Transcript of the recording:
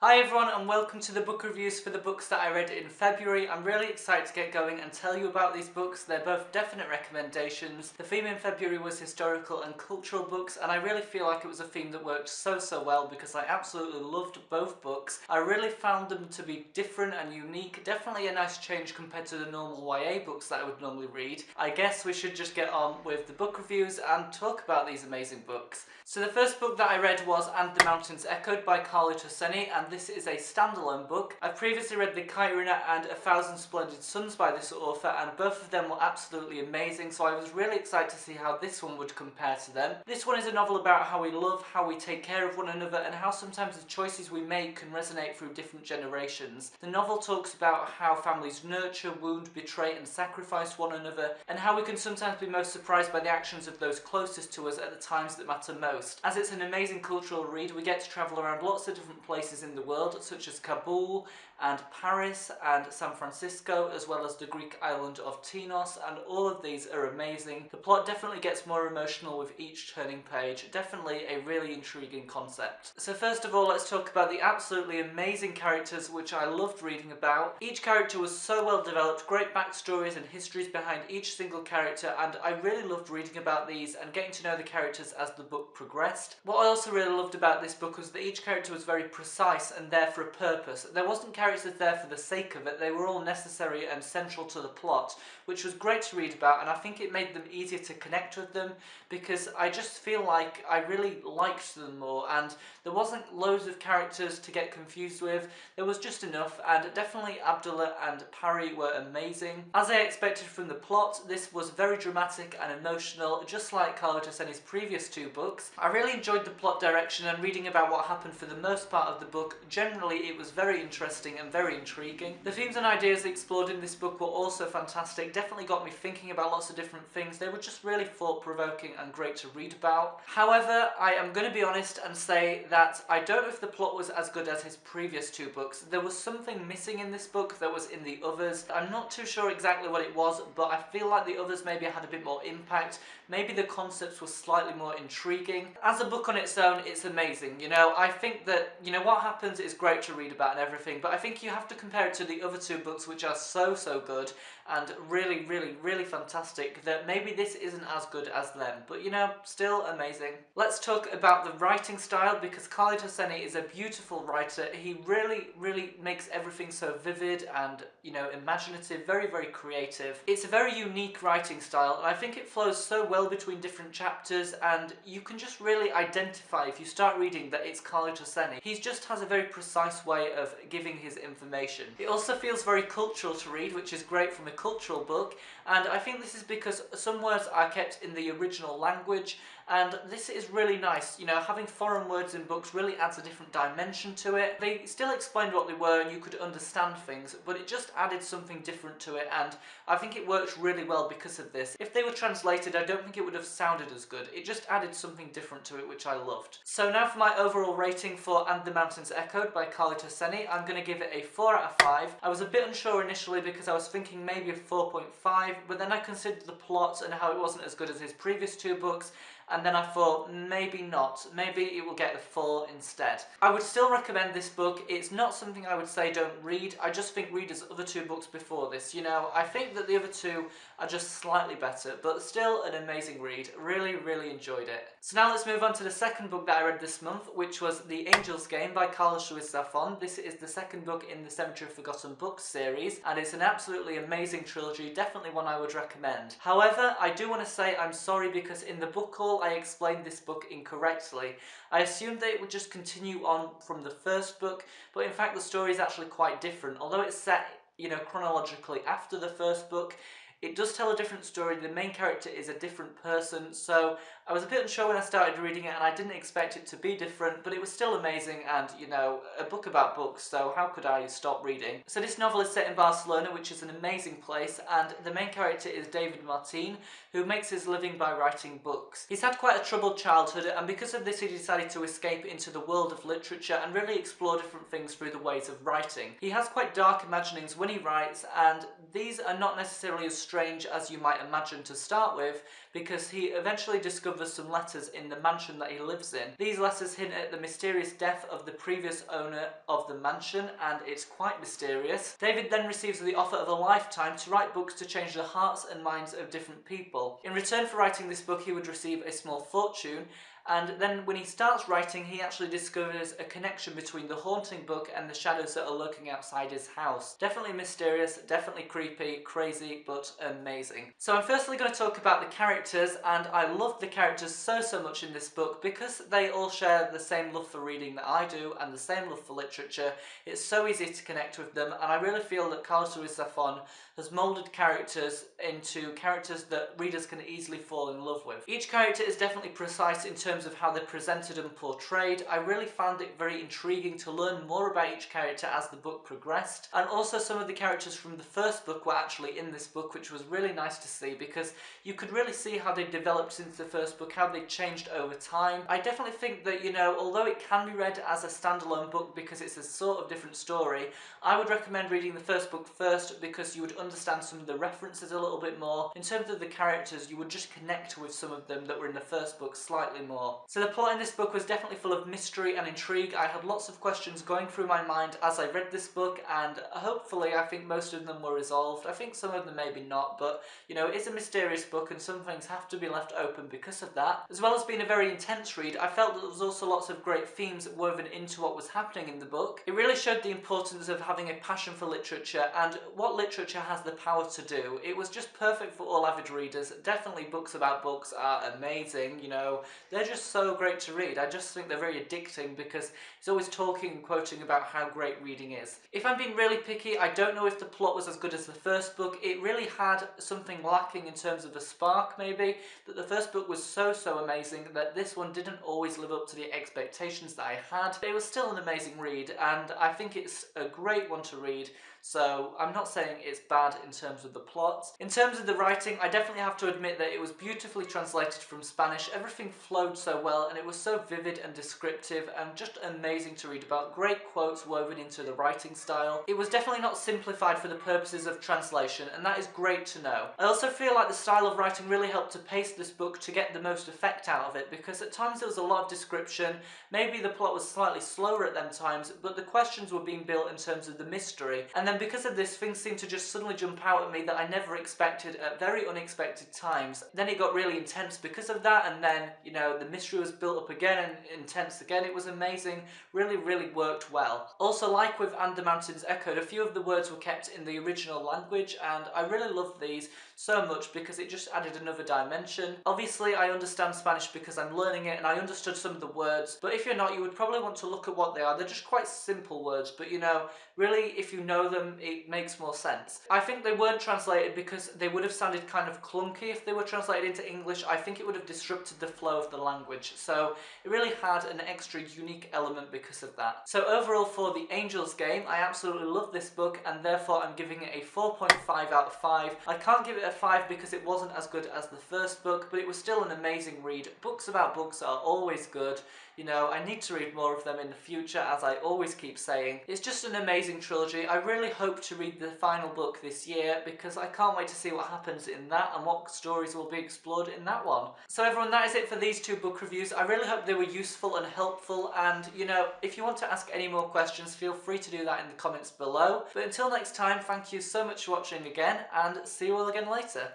Hi everyone and welcome to the book reviews for the books that I read in February. I'm really excited to get going and tell you about these books. They're both definite recommendations. The theme in February was historical and cultural books, and I really feel like it was a theme that worked so well because I absolutely loved both books. I really found them to be different and unique, definitely a nice change compared to the normal YA books that I would normally read. I guess we should just get on with the book reviews and talk about these amazing books. So the first book that I read was And the Mountains Echoed by Khaled, Hosseini, and this is a standalone book. I've previously read The Kite Runner and A Thousand Splendid Suns by this author, and both of them were absolutely amazing, so I was really excited to see how this one would compare to them. This one is a novel about how we love, how we take care of one another, and how sometimes the choices we make can resonate through different generations. The novel talks about how families nurture, wound, betray and sacrifice one another, and how we can sometimes be most surprised by the actions of those closest to us at the times that matter most. As it's an amazing cultural read, we get to travel around lots of different places in the world, such as Kabul and Paris and San Francisco, as well as the Greek island of Tinos, and all of these are amazing. The plot definitely gets more emotional with each turning page. Definitely a really intriguing concept. So first of all, let's talk about the absolutely amazing characters, which I loved reading about. Each character was so well developed, great backstories and histories behind each single character, and I really loved reading about these and getting to know the characters as the book progressed. What I also really loved about this book was that each character was very precise and there for a purpose. There wasn't characters there for the sake of it, they were all necessary and central to the plot, which was great to read about, and I think it made them easier to connect with them because I just feel like I really liked them more, and there wasn't loads of characters to get confused with. There was just enough, and definitely Abdullah and Parry were amazing. As I expected from the plot, this was very dramatic and emotional, just like Khaled Hosseini's previous two books. I really enjoyed the plot direction and reading about what happened for the most part of the book. Generally, it was very interesting and very intriguing. The themes and ideas explored in this book were also fantastic, definitely got me thinking about lots of different things. They were just really thought-provoking and great to read about. However, I am going to be honest and say that I don't know if the plot was as good as his previous two books. There was something missing in this book that was in the others. I'm not too sure exactly what it was, but I feel like the others maybe had a bit more impact. Maybe the concepts were slightly more intriguing. As a book on its own, it's amazing. You know, I think that, what happens is great to read about and everything, but I think you have to compare it to the other two books, which are so good and really fantastic, that maybe this isn't as good as them, but still amazing. Let's talk about the writing style, because Khaled Hosseini is a beautiful writer. He really makes everything so vivid and imaginative, very creative. It's a very unique writing style, and I think it flows so well between different chapters, and you can just really identify if you start reading that it's Khaled Hosseini. He just has a very precise way of giving his information. It also feels very cultural to read, which is great from a cultural book, and I think this is because some words are kept in the original language, and this is really nice. Having foreign words in books really adds a different dimension to it. They still explained what they were and you could understand things, but it just added something different to it, and I think it works really well because of this. If they were translated, I don't think it would have sounded as good. It just added something different to it, which I loved. So now for my overall rating for And the Mountains Echoed by Khaled Hosseini, I'm going to give it a 4 out of 5. I was a bit unsure initially because I was thinking maybe a 4.5, but then I considered the plot and how it wasn't as good as his previous two books, and then I thought maybe not, maybe it will get a 4 instead. I would still recommend this book. It's not something I would say don't read. I just think read his other two books before this. I think that the other two are just slightly better, but still an amazing read. Really enjoyed it. So now let's move on to the second book that I read this month, which was The Angel's Game by Ruiz Zafón. This is the second book in the Cemetery of Forgotten Books series, and it's an absolutely amazing trilogy, definitely one I would recommend. However, I do want to say I'm sorry because in the book haul I explained this book incorrectly. I assumed that it would just continue on from the first book, but in fact the story is actually quite different. Although it's set, chronologically after the first book, it does tell a different story. The main character is a different person, so I was a bit unsure when I started reading it, and I didn't expect it to be different, but it was still amazing, and a book about books, so how could I stop reading? So this novel is set in Barcelona, which is an amazing place, and the main character is David Martin, who makes his living by writing books. He's had quite a troubled childhood, and because of this he decided to escape into the world of literature and really explore different things through the ways of writing. He has quite dark imaginings when he writes, and these are not necessarily as strange as you might imagine to start with, because he eventually discovers some letters in the mansion that he lives in. These letters hint at the mysterious death of the previous owner of the mansion, and it's quite mysterious. David then receives the offer of a lifetime to write books to change the hearts and minds of different people. In return for writing this book, he would receive a small fortune, and then when he starts writing, he actually discovers a connection between the haunting book and the shadows that are lurking outside his house. Definitely mysterious, definitely creepy, crazy, but amazing. So I'm firstly going to talk about the characters, and I love the characters so much in this book because they all share the same love for reading that I do and the same love for literature. It's so easy to connect with them, and I really feel that Ruiz Zafón has moulded characters into characters that readers can easily fall in love with. Each character is definitely precise in terms of how they're presented and portrayed. I really found it very intriguing to learn more about each character as the book progressed, and also some of the characters from the first book were actually in this book, which was really nice to see because you could really see how they developed since the first book, how they changed over time. I definitely think that, you know, although it can be read as a standalone book because it's a sort of different story, I would recommend reading the first book first because you would understand some of the references a little bit more. In terms of the characters, you would just connect with some of them that were in the first book slightly more. So the plot in this book was definitely full of mystery and intrigue. I had lots of questions going through my mind as I read this book, and hopefully I think most of them were resolved. I think some of them maybe not, but you know, it's a mysterious book and some things have to be left open because of that. As well as being a very intense read, I felt that there was also lots of great themes woven into what was happening in the book. It really showed the importance of having a passion for literature and what literature has the power to do. It was just perfect for all avid readers. Definitely books about books are amazing, you know, they're just so great to read. I just think they're very addicting because he's always talking and quoting about how great reading is. If I'm being really picky, I don't know if the plot was as good as the first book. It really had something lacking in terms of a spark maybe, that the first book was so amazing that this one didn't always live up to the expectations that I had. It was still an amazing read, and I think it's a great one to read. So I'm not saying it's bad in terms of the plot. In terms of the writing, I definitely have to admit that it was beautifully translated from Spanish. Everything flowed so well and it was so vivid and descriptive and just amazing to read about. Great quotes woven into the writing style. It was definitely not simplified for the purposes of translation, and that is great to know. I also feel like the style of writing really helped to pace this book to get the most effect out of it, because at times there was a lot of description, maybe the plot was slightly slower at them times, but the questions were being built in terms of the mystery. And then because of this, things seemed to just suddenly jump out at me that I never expected at very unexpected times. Then it got really intense because of that, and then, you know, the mystery was built up again and intense again. It was amazing. Really worked well. Also, like with And the Mountains Echoed, a few of the words were kept in the original language, and I really loved these so much because it just added another dimension. Obviously, I understand Spanish because I'm learning it and I understood some of the words, but if you're not, you would probably want to look at what they are. They're just quite simple words, but you know, really, if you know them, it makes more sense. I think they weren't translated because they would have sounded kind of clunky if they were translated into English. I think it would have disrupted the flow of the language, so it really had an extra unique element because of that. So overall, for The Angel's Game, I absolutely love this book, and therefore I'm giving it a 4.5 out of 5. I can't give it a 5 because it wasn't as good as the first book, but it was still an amazing read. Books about books are always good. You know, I need to read more of them in the future, as I always keep saying. It's just an amazing trilogy. I really hope to read the final book this year because I can't wait to see what happens in that and what stories will be explored in that one. So everyone, that is it for these two book reviews. I really hope they were useful and helpful, and you know, if you want to ask any more questions, feel free to do that in the comments below. But until next time, thank you so much for watching again, and see you all again later.